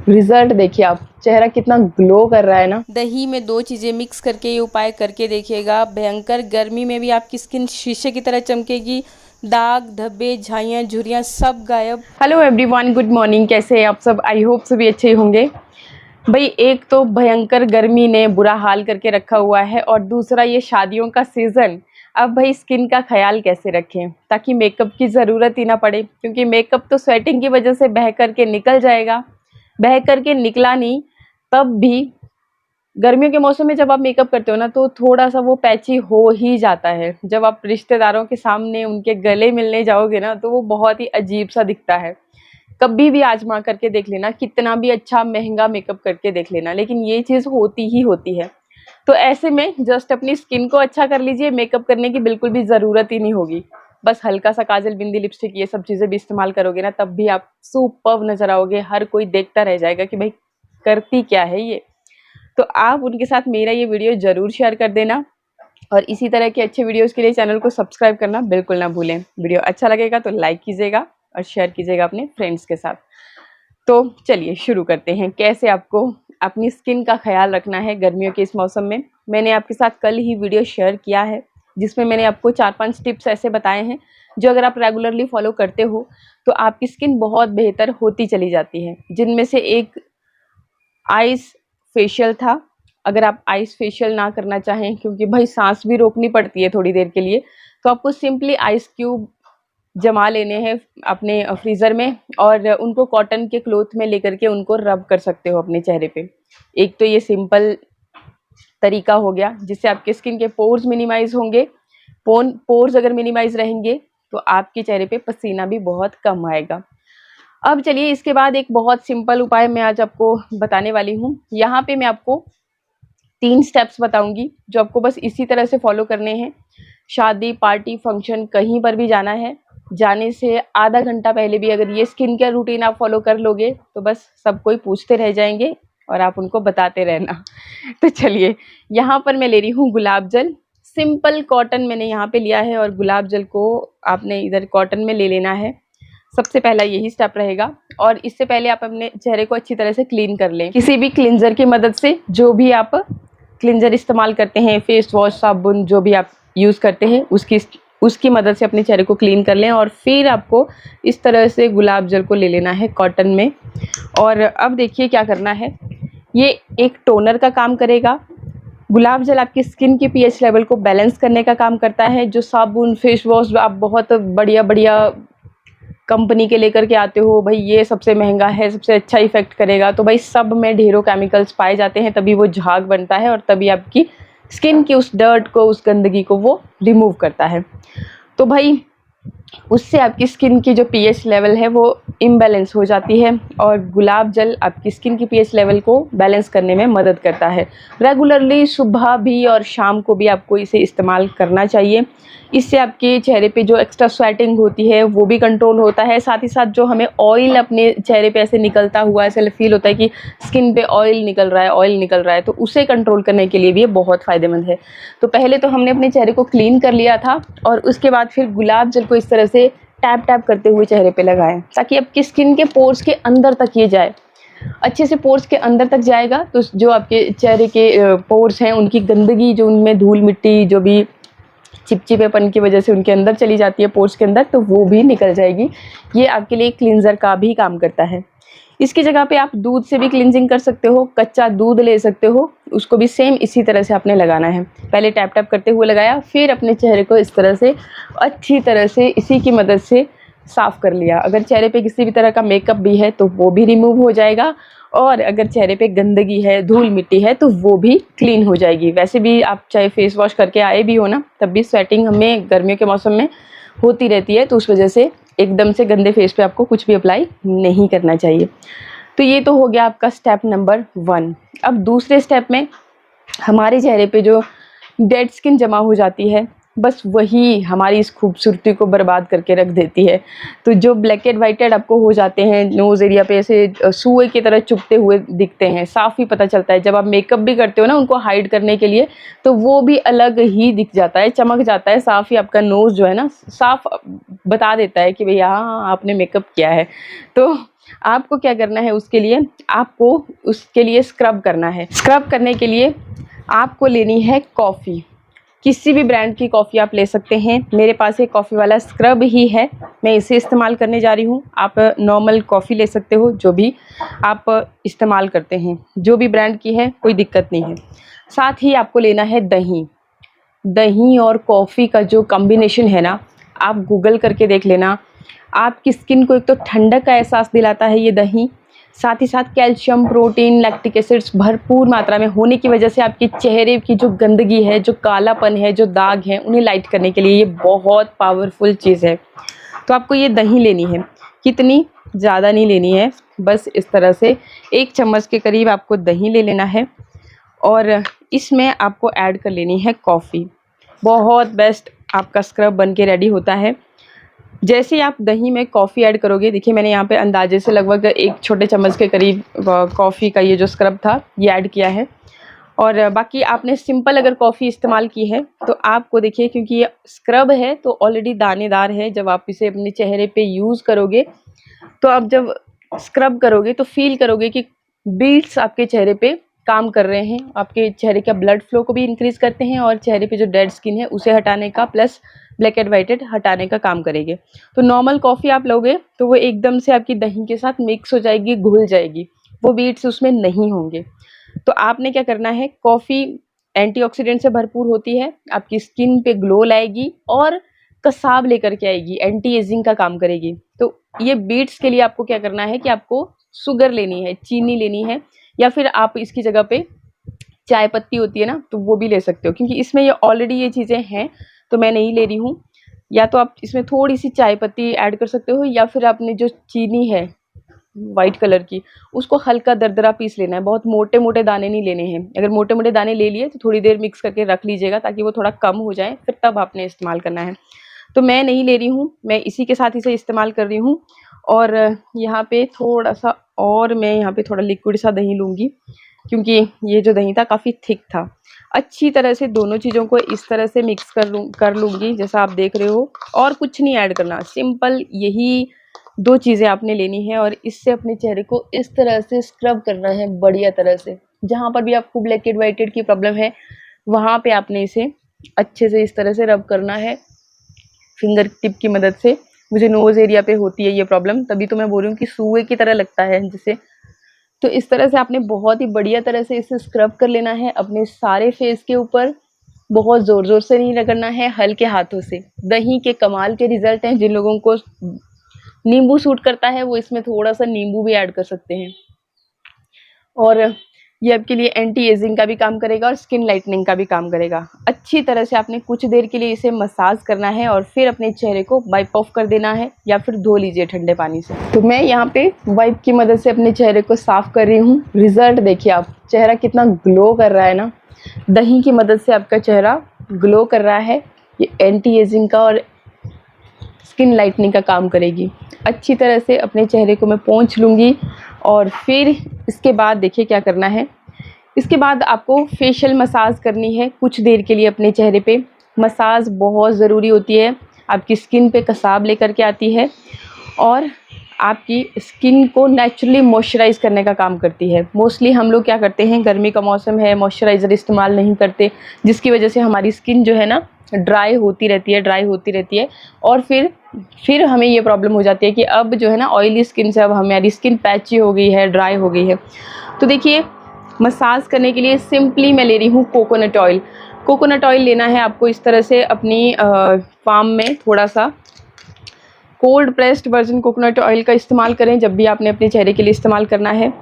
Result देखिए आप, चेहरा कितना ग्लो कर रहा है ना। दही में 2 चीज़ें मिक्स करके ये उपाय करके देखिएगा। भयंकर गर्मी में भी आपकी स्किन शीशे की तरह चमकेगी। दाग धब्बे झाइयाँ झुर्रियाँ सब गायब। Hello everyone, good morning. कैसे हैं आप सब? आई होप सभी अच्छे होंगे। भाई, एक तो भयंकर गर्मी ने बुरा हाल करके रखा हुआ है, और दूसरा ये शादियों का सीज़न। अब भाई स्किन का ख्याल कैसे रखें ताकि मेकअप की ज़रूरत ही ना पड़े, क्योंकि मेकअप तो स्वेटिंग की वजह से बह करके निकल जाएगा। बह करके निकला नहीं तब भी गर्मियों के मौसम में जब आप मेकअप करते हो ना, तो थोड़ा सा वो पैची हो ही जाता है। जब आप रिश्तेदारों के सामने उनके गले मिलने जाओगे ना, तो वो बहुत ही अजीब सा दिखता है। कभी भी आजमा करके देख लेना, कितना भी अच्छा महंगा मेकअप करके देख लेना, लेकिन ये चीज़ होती ही होती है। तो ऐसे में जस्ट अपनी स्किन को अच्छा कर लीजिए, मेकअप करने की बिल्कुल भी ज़रूरत ही नहीं होगी। बस हल्का सा काजल, बिंदी, लिपस्टिक, ये सब चीज़ें भी इस्तेमाल करोगे ना, तब भी आप सुपर्ब नज़र आओगे। हर कोई देखता रह जाएगा कि भाई करती क्या है ये। तो आप उनके साथ मेरा ये वीडियो ज़रूर शेयर कर देना, और इसी तरह के अच्छे वीडियोस के लिए चैनल को सब्सक्राइब करना बिल्कुल ना भूलें। वीडियो अच्छा लगेगा तो लाइक कीजिएगा और शेयर कीजिएगा अपने फ्रेंड्स के साथ। तो चलिए शुरू करते हैं, कैसे आपको अपनी स्किन का ख्याल रखना है गर्मियों के इस मौसम में। मैंने आपके साथ कल ही वीडियो शेयर किया है, जिसमें मैंने आपको 4-5 टिप्स ऐसे बताए हैं जो अगर आप रेगुलरली फॉलो करते हो तो आपकी स्किन बहुत बेहतर होती चली जाती है। जिनमें से एक आइस फेशियल था। अगर आप आइस फेशियल ना करना चाहें, क्योंकि भाई सांस भी रोकनी पड़ती है थोड़ी देर के लिए, तो आपको सिंपली आइस क्यूब जमा लेने हैं अपने फ्रीज़र में, और उनको कॉटन के क्लॉथ में लेकर के उनको रब कर सकते हो अपने चेहरे पे। एक तो ये सिंपल तरीका हो गया जिससे आपके स्किन के पोर्स मिनिमाइज होंगे। पोर्स अगर मिनिमाइज रहेंगे तो आपके चेहरे पे पसीना भी बहुत कम आएगा। अब चलिए, इसके बाद एक बहुत सिंपल उपाय मैं आज आपको बताने वाली हूँ। यहाँ पे मैं आपको 3 स्टेप्स बताऊंगी जो आपको बस इसी तरह से फॉलो करने हैं। शादी, पार्टी, फंक्शन, कहीं पर भी जाना है, जाने से आधा घंटा पहले भी अगर ये स्किन केयर रूटीन आप फॉलो कर लोगे तो बस सब कोई पूछते रह जाएंगे और आप उनको बताते रहना। तो चलिए, यहाँ पर मैं ले रही हूँ गुलाब जल। सिंपल कॉटन मैंने यहाँ पे लिया है, और गुलाब जल को आपने इधर कॉटन में ले लेना है। सबसे पहला यही स्टेप रहेगा। और इससे पहले आप अपने चेहरे को अच्छी तरह से क्लीन कर लें किसी भी क्लींजर की मदद से। जो भी आप क्लींजर इस्तेमाल करते हैं, फेस वॉश, साबुन, जो भी आप यूज़ करते हैं, उसकी मदद से अपने चेहरे को क्लीन कर लें। और फिर आपको इस तरह से गुलाब जल को ले लेना है कॉटन में। और अब देखिए क्या करना है, ये एक टोनर का काम करेगा। गुलाब जल आपकी स्किन के पीएच लेवल को बैलेंस करने का काम करता है। जो साबुन, फेस वॉश आप बहुत बढ़िया बढ़िया कंपनी के लेकर के आते हो, भाई ये सबसे महंगा है, सबसे अच्छा इफेक्ट करेगा, तो भाई सब में ढेरों केमिकल्स पाए जाते हैं, तभी वो झाग बनता है और तभी आपकी स्किन की उस डर्ट को, उस गंदगी को वो रिमूव करता है। तो भाई उससे आपकी स्किन की जो पीएच लेवल है वो इम्बैलेंस हो जाती है, और गुलाब जल आपकी स्किन की पीएच लेवल को बैलेंस करने में मदद करता है। रेगुलरली सुबह भी और शाम को भी आपको इसे इस्तेमाल करना चाहिए। इससे आपके चेहरे पे जो एक्स्ट्रा स्वेटिंग होती है वो भी कंट्रोल होता है। साथ ही साथ जो हमें ऑयल अपने चेहरे पे ऐसे निकलता हुआ ऐसे फील होता है कि स्किन पे ऑयल निकल रहा है, ऑयल निकल रहा है, तो उसे कंट्रोल करने के लिए भी ये बहुत फ़ायदेमंद है। तो पहले तो हमने अपने चेहरे को क्लीन कर लिया था, और उसके बाद फिर गुलाब जल को इस तरह से टैप टैप करते हुए चेहरे पे लगाएं, ताकि आपकी स्किन के पोर्स के अंदर तक ये जाए। अच्छे से पोर्स के अंदर तक जाएगा तो जो आपके चेहरे के पोर्स हैं, उनकी गंदगी, जो उनमें धूल मिट्टी, जो भी चिपचिपेपन की वजह से उनके अंदर चली जाती है पोर्स के अंदर, तो वो भी निकल जाएगी। ये आपके लिए क्लींजर का भी काम करता है। इसकी जगह पे आप दूध से भी क्लींजिंग कर सकते हो। कच्चा दूध ले सकते हो, उसको भी सेम इसी तरह से आपने लगाना है। पहले टैप टैप करते हुए लगाया, फिर अपने चेहरे को इस तरह से अच्छी तरह से इसी की मदद से साफ़ कर लिया। अगर चेहरे पे किसी भी तरह का मेकअप भी है तो वो भी रिमूव हो जाएगा, और अगर चेहरे पे गंदगी है, धूल मिट्टी है, तो वो भी क्लीन हो जाएगी। वैसे भी आप चाहे फेस वॉश करके आए भी हो ना, तब भी स्वेटिंग हमें गर्मियों के मौसम में होती रहती है, तो उस वजह से एकदम से गंदे फेस पे आपको कुछ भी अप्लाई नहीं करना चाहिए। तो ये तो हो गया आपका स्टेप नंबर 1। अब दूसरे स्टेप में हमारे चेहरे पे जो डेड स्किन जमा हो जाती है, बस वही हमारी इस खूबसूरती को बर्बाद करके रख देती है। तो जो ब्लैकेड वाइटेड आपको हो जाते हैं, नोज़ एरिया पे ऐसे सुए की तरह चुभते हुए दिखते हैं, साफ़ ही पता चलता है। जब आप मेकअप भी करते हो ना उनको हाइड करने के लिए, तो वो भी अलग ही दिख जाता है, चमक जाता है, साफ़ ही आपका नोज़ जो है ना साफ़ बता देता है कि भैया हाँ आपने मेकअप किया है। तो आपको क्या करना है, उसके लिए स्क्रब करना है। स्क्रब करने के लिए आपको लेनी है कॉफ़ी। किसी भी ब्रांड की कॉफ़ी आप ले सकते हैं। मेरे पास एक कॉफ़ी वाला स्क्रब ही है, मैं इसे इस्तेमाल करने जा रही हूँ। आप नॉर्मल कॉफ़ी ले सकते हो, जो भी आप इस्तेमाल करते हैं, जो भी ब्रांड की है, कोई दिक्कत नहीं है। साथ ही आपको लेना है दही। दही और कॉफ़ी का जो कॉम्बिनेशन है ना, आप गूगल करके देख लेना। आपकी स्किन को एक तो ठंडक का एहसास दिलाता है ये दही, साथ ही साथ कैल्शियम, प्रोटीन, लैक्टिक एसिड्स भरपूर मात्रा में होने की वजह से आपके चेहरे की जो गंदगी है, जो कालापन है, जो दाग हैं, उन्हें लाइट करने के लिए ये बहुत पावरफुल चीज़ है। तो आपको ये दही लेनी है। कितनी ज़्यादा नहीं लेनी है, बस इस तरह से 1 चम्मच के करीब आपको दही ले लेना है और इसमें आपको ऐड कर लेनी है कॉफ़ी। बहुत बेस्ट आपका स्क्रब बन के रेडी होता है। जैसे ही आप दही में कॉफ़ी ऐड करोगे, देखिए मैंने यहाँ पे अंदाजे से लगभग 1 छोटे चम्मच के करीब कॉफ़ी का ये जो स्क्रब था ये ऐड किया है। और बाकी आपने सिंपल अगर कॉफ़ी इस्तेमाल की है तो आपको देखिए, क्योंकि ये स्क्रब है तो ऑलरेडी दानेदार है। जब आप इसे अपने चेहरे पे यूज़ करोगे तो आप जब स्क्रब करोगे तो फील करोगे कि बीड्स आपके चेहरे पे काम कर रहे हैं, आपके चेहरे का ब्लड फ्लो को भी इंक्रीज़ करते हैं और चेहरे पे जो डेड स्किन है उसे हटाने का, प्लस ब्लैक एंड वाइटेड हटाने का काम करेंगे। तो नॉर्मल कॉफ़ी आप लोगे तो वो एकदम से आपकी दही के साथ मिक्स हो जाएगी, घुल जाएगी, वो बीड्स उसमें नहीं होंगे। तो आपने क्या करना है, कॉफ़ी एंटीऑक्सीडेंट से भरपूर होती है, आपकी स्किन पे ग्लो लाएगी और कसाव लेकर के आएगी, एंटी एजिंग का काम करेगी। तो ये बीड्स के लिए आपको क्या करना है कि आपको शुगर लेनी है, चीनी लेनी है, या फिर आप इसकी जगह पे चाय पत्ती होती है ना, तो वो भी ले सकते हो, क्योंकि इसमें ये ऑलरेडी ये चीज़ें हैं तो मैं नहीं ले रही हूँ। या तो आप इसमें थोड़ी सी चाय पत्ती ऐड कर सकते हो, या फिर आपने जो चीनी है वाइट कलर की, उसको हल्का दरदरा पीस लेना है। बहुत मोटे मोटे दाने नहीं लेने हैं। अगर मोटे मोटे दाने ले लिए तो थोड़ी देर मिक्स करके रख लीजिएगा ताकि वो थोड़ा कम हो जाए, फिर तब आपने इस्तेमाल करना है। तो मैं नहीं ले रही हूँ, मैं इसी के साथ इसे इस्तेमाल कर रही हूँ। और यहाँ पे थोड़ा सा और मैं यहाँ पे थोड़ा लिक्विड सा दही लूँगी, क्योंकि ये जो दही था काफ़ी थिक था। अच्छी तरह से दोनों चीज़ों को इस तरह से मिक्स कर लूँगी जैसा आप देख रहे हो, और कुछ नहीं ऐड करना। सिंपल यही 2 चीज़ें आपने लेनी है और इससे अपने चेहरे को इस तरह से स्क्रब करना है बढ़िया तरह से। जहाँ पर भी आपको ब्लैक एंड वाइटेड की प्रॉब्लम है वहाँ पे आपने इसे अच्छे से इस तरह से रब करना है फिंगर टिप की मदद से। मुझे नोज़ एरिया पे होती है ये प्रॉब्लम, तभी तो मैं बोल रही हूँ कि सूए की तरह लगता है जिसे। तो इस तरह से आपने बहुत ही बढ़िया तरह से इसे स्क्रब कर लेना है अपने सारे फेस के ऊपर। बहुत ज़ोर ज़ोर से नहीं रगड़ना है, हल्के हाथों से। दही के कमाल के रिजल्ट हैं। जिन लोगों को नींबू सूट करता है वो इसमें थोड़ा सा नींबू भी ऐड कर सकते हैं। और ये आपके लिए एंटी एजिंग का भी काम करेगा और स्किन लाइटनिंग का भी काम करेगा। अच्छी तरह से आपने कुछ देर के लिए इसे मसाज करना है और फिर अपने चेहरे को वाइप ऑफ कर देना है, या फिर धो लीजिए ठंडे पानी से। तो मैं यहाँ पे वाइप की मदद से अपने चेहरे को साफ कर रही हूँ। रिजल्ट देखिए आप, चेहरा कितना ग्लो कर रहा है ना। दही की मदद से आपका चेहरा ग्लो कर रहा है। ये एंटी एजिंग का और स्किन लाइटनिंग का काम करेगी। अच्छी तरह से अपने चेहरे को मैं पोंछ लूँगी और फिर इसके बाद देखिए क्या करना है। इसके बाद आपको फेशियल मसाज करनी है कुछ देर के लिए अपने चेहरे पे। मसाज बहुत ज़रूरी होती है, आपकी स्किन पे कसाव लेकर के आती है और आपकी स्किन को नेचुरली मॉइस्चराइज़ करने का काम करती है। मोस्टली हम लोग क्या करते हैं, गर्मी का मौसम है, मॉइस्चराइज़र इस्तेमाल नहीं करते, जिसकी वजह से हमारी स्किन जो है ना ड्राई होती रहती है और फिर हमें ये प्रॉब्लम हो जाती है कि अब जो है ना ऑयली स्किन से अब हमारी स्किन पैची हो गई है, ड्राई हो गई है। तो देखिए मसाज करने के लिए सिंपली मैं ले रही हूँ कोकोनट ऑयल। कोकोनट ऑयल लेना है आपको इस तरह से अपनी पाम में थोड़ा सा cold pressed virgin coconut oil का इस्तेमाल करें जब भी आपने अपने चेहरे के लिए इस्तेमाल करना है।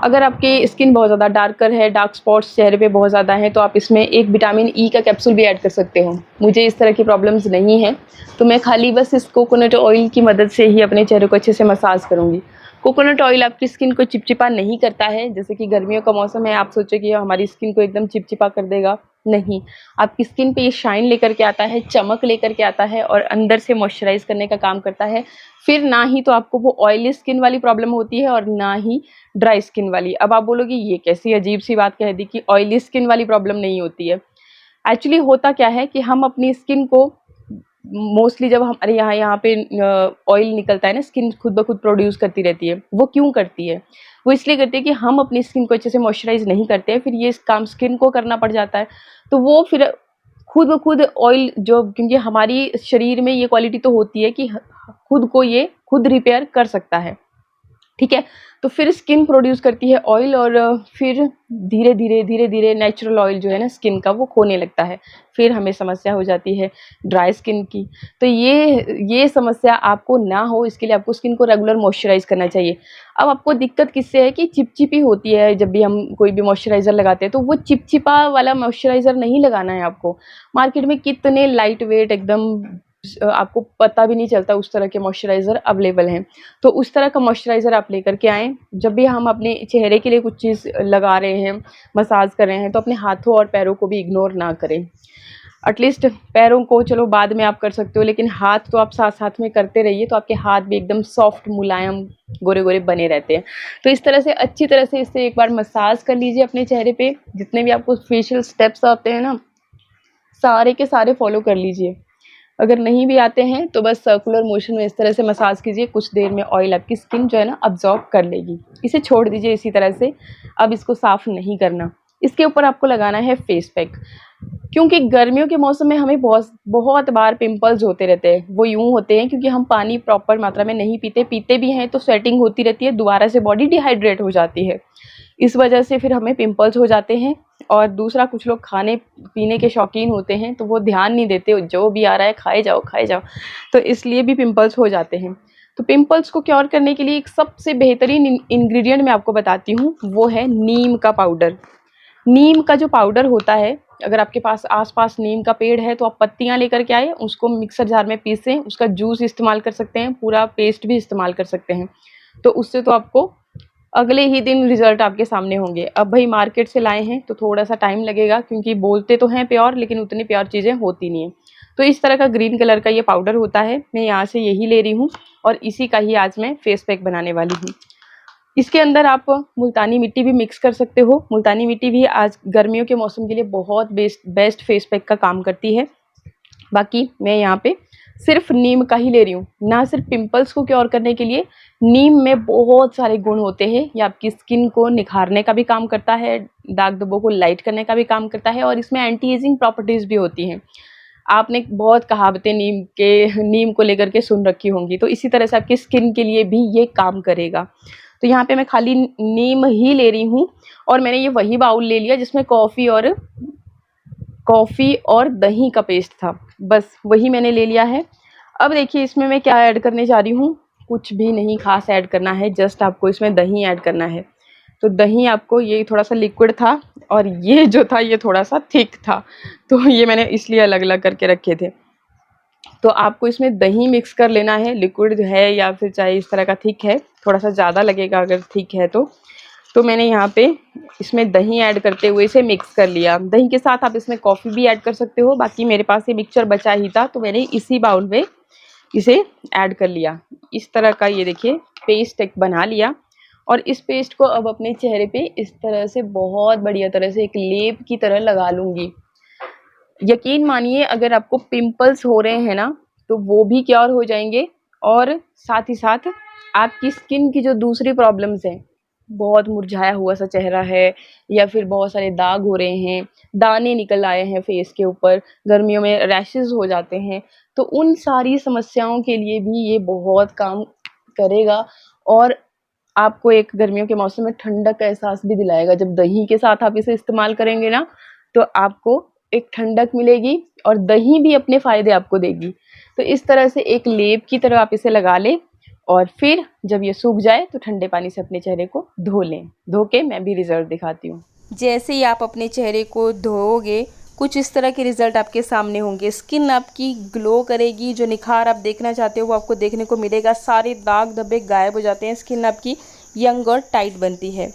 अगर आपकी स्किन बहुत ज़्यादा डार्कर है, डार्क स्पॉट्स चेहरे पे बहुत ज़्यादा हैं, तो आप इसमें एक विटामिन ई का कैप्सूल भी ऐड कर सकते हो। मुझे इस तरह की प्रॉब्लम्स नहीं हैं, तो मैं खाली बस इस कोकोनट ऑयल की मदद से ही अपने चेहरे को अच्छे से मसाज करूँगी। कोकोनट ऑयल आपकी स्किन को चिपचिपा नहीं करता है, जैसे कि गर्मियों का मौसम है आप सोचो कि हमारी स्किन को एकदम चिपचिपा कर देगा, नहीं। आपकी स्किन पे ये शाइन लेकर के आता है, चमक लेकर के आता है और अंदर से मॉइस्चराइज़ करने का काम करता है। फिर ना ही तो आपको वो ऑयली स्किन वाली प्रॉब्लम होती है और ना ही ड्राई स्किन वाली। अब आप बोलोगे ये कैसी अजीब सी बात कह दी कि ऑयली स्किन वाली प्रॉब्लम नहीं होती है। एक्चुअली होता क्या है कि हम अपनी स्किन को मोस्टली जब हमारे यहाँ पे ऑयल निकलता है ना, स्किन खुद ब खुद प्रोड्यूस करती रहती है। वो क्यों करती है? वो इसलिए करती है कि हम अपनी स्किन को अच्छे से मॉइस्चराइज नहीं करते हैं, फिर ये काम स्किन को करना पड़ जाता है। तो वो फिर खुद ब खुद ऑयल जो, क्योंकि हमारी शरीर में ये क्वालिटी तो होती है कि खुद को ये खुद रिपेयर कर सकता है, ठीक है। तो फिर स्किन प्रोड्यूस करती है ऑयल, और फिर धीरे धीरे नेचुरल ऑयल जो है ना स्किन का, वो खोने लगता है। फिर हमें समस्या हो जाती है ड्राई स्किन की। तो ये समस्या आपको ना हो, इसके लिए आपको स्किन को रेगुलर मॉइस्चराइज करना चाहिए। अब आपको दिक्कत किससे है कि चिपचिपी होती है जब भी हम कोई भी मॉइस्चराइज़र लगाते हैं, तो वो चिपचिपा वाला मॉइस्चराइज़र नहीं लगाना है आपको। मार्केट में कितने लाइट वेट एकदम आपको पता भी नहीं चलता उस तरह के मॉइस्चराइज़र अवेलेबल हैं। तो उस तरह का मॉइस्चराइज़र आप लेकर के आएँ। जब भी हम अपने चेहरे के लिए कुछ चीज़ लगा रहे हैं, मसाज कर रहे हैं, तो अपने हाथों और पैरों को भी इग्नोर ना करें। एटलीस्ट पैरों को चलो बाद में आप कर सकते हो, लेकिन हाथ तो आप साथ साथ में करते रहिए, तो आपके हाथ भी एकदम सॉफ्ट, मुलायम, गोरे गोरे बने रहते हैं। तो इस तरह से अच्छी तरह से इससे एक बार मसाज कर लीजिए अपने चेहरे पे। जितने भी आपको फेशियल स्टेप्स आते हैं ना, सारे के सारे फॉलो कर लीजिए। अगर नहीं भी आते हैं तो बस सर्कुलर मोशन में इस तरह से मसाज कीजिए। कुछ देर में ऑयल आपकी स्किन जो है ना अब्जॉर्ब कर लेगी। इसे छोड़ दीजिए इसी तरह से, अब इसको साफ़ नहीं करना। इसके ऊपर आपको लगाना है फेस पैक, क्योंकि गर्मियों के मौसम में हमें बहुत बार पिंपल्स होते रहते हैं। वो यूँ होते हैं क्योंकि हम पानी प्रॉपर मात्रा में नहीं पीते भी हैं तो स्वेटिंग होती रहती है, दोबारा से बॉडी डिहाइड्रेट हो जाती है। इस वजह से फिर हमें पिंपल्स हो जाते हैं। और दूसरा, कुछ लोग खाने पीने के शौकीन होते हैं तो वो ध्यान नहीं देते, जो भी आ रहा है खाए जाओ, तो इसलिए भी पिंपल्स हो जाते हैं। तो पिंपल्स को क्योर करने के लिए एक सबसे बेहतरीन इंग्रेडिएंट मैं आपको बताती हूँ, वो है नीम का पाउडर। नीम का जो पाउडर होता है, अगर आपके पास आसपास नीम का पेड़ है तो आप पत्तियां लेकर के आए, उसको मिक्सर जार में पीसें, उसका जूस इस्तेमाल कर सकते हैं, पूरा पेस्ट भी इस्तेमाल कर सकते हैं। तो उससे तो आपको अगले ही दिन रिजल्ट आपके सामने होंगे। अब भाई मार्केट से लाए हैं तो थोड़ा सा टाइम लगेगा, क्योंकि बोलते तो हैं प्योर, लेकिन उतनी प्योर चीज़ें होती नहीं है। तो इस तरह का ग्रीन कलर का ये पाउडर होता है, मैं यहाँ से यही ले रही हूँ और इसी का ही आज मैं फेस पैक बनाने वाली हूँ। इसके अंदर आप मुल्तानी मिट्टी भी मिक्स कर सकते हो। मुल्तानी मिट्टी भी आज गर्मियों के मौसम के लिए बहुत बेस्ट फेस पैक का काम करती है। बाकी मैं यहाँ पे सिर्फ नीम का ही ले रही हूँ। ना सिर्फ पिंपल्स को क्योर करने के लिए, नीम में बहुत सारे गुण होते हैं। ये आपकी स्किन को निखारने का भी काम करता है, दाग धब्बों को लाइट करने का भी काम करता है, और इसमें एंटी एजिंग प्रॉपर्टीज़ भी होती हैं। आपने बहुत कहावतें नीम को लेकर के सुन रखी होंगी, तो इसी तरह से आपकी स्किन के लिए भी ये काम करेगा। तो यहाँ पे मैं खाली नीम ही ले रही हूँ, और मैंने ये वही बाउल ले लिया जिसमें कॉफ़ी और दही का पेस्ट था, बस वही मैंने ले लिया है। अब देखिए इसमें मैं क्या ऐड करने जा रही हूँ, कुछ भी नहीं खास ऐड करना है, जस्ट आपको इसमें दही ऐड करना है। तो दही आपको, ये थोड़ा सा लिक्विड था और ये जो था ये थोड़ा सा थिक था, तो ये मैंने इसलिए अलग अलग करके रखे थे। तो आपको इसमें दही मिक्स कर लेना है, लिक्विड है या फिर चाहे इस तरह का थिक है, थोड़ा सा ज़्यादा लगेगा अगर थिक है तो मैंने यहाँ पे इसमें दही ऐड करते हुए इसे मिक्स कर लिया। दही के साथ आप इसमें कॉफ़ी भी ऐड कर सकते हो, बाकी मेरे पास ये मिक्सचर बचा ही था तो मैंने इसी बाउल में इसे ऐड कर लिया। इस तरह का ये देखिए पेस्ट एक बना लिया, और इस पेस्ट को अब अपने चेहरे पे इस तरह से बहुत बढ़िया तरह से एक लेप की तरह लगा लूँगी। यकीन मानिए अगर आपको पिंपल्स हो रहे हैं ना तो वो भी क्योर हो जाएंगे, और साथ ही साथ आपकी स्किन की जो दूसरी प्रॉब्लम्स हैं, बहुत मुरझाया हुआ सा चेहरा है या फिर बहुत सारे दाग हो रहे हैं, दाने निकल आए हैं फेस के ऊपर, गर्मियों में रैशेस हो जाते हैं, तो उन सारी समस्याओं के लिए भी ये बहुत काम करेगा। और आपको एक गर्मियों के मौसम में ठंडक का एहसास भी दिलाएगा। जब दही के साथ आप इसे इस्तेमाल करेंगे ना तो आपको एक ठंडक मिलेगी और दही भी अपने फ़ायदे आपको देगी। तो इस तरह से एक लेप की तरह आप इसे लगा लें, और फिर जब ये सूख जाए तो ठंडे पानी से अपने चेहरे को धो लें। धो के मैं भी रिजल्ट दिखाती हूँ। जैसे ही आप अपने चेहरे को धोओगे कुछ इस तरह के रिजल्ट आपके सामने होंगे। स्किन आपकी ग्लो करेगी, जो निखार आप देखना चाहते हो वो आपको देखने को मिलेगा। सारे दाग धब्बे गायब हो जाते हैं, स्किन आपकी यंग और टाइट बनती है।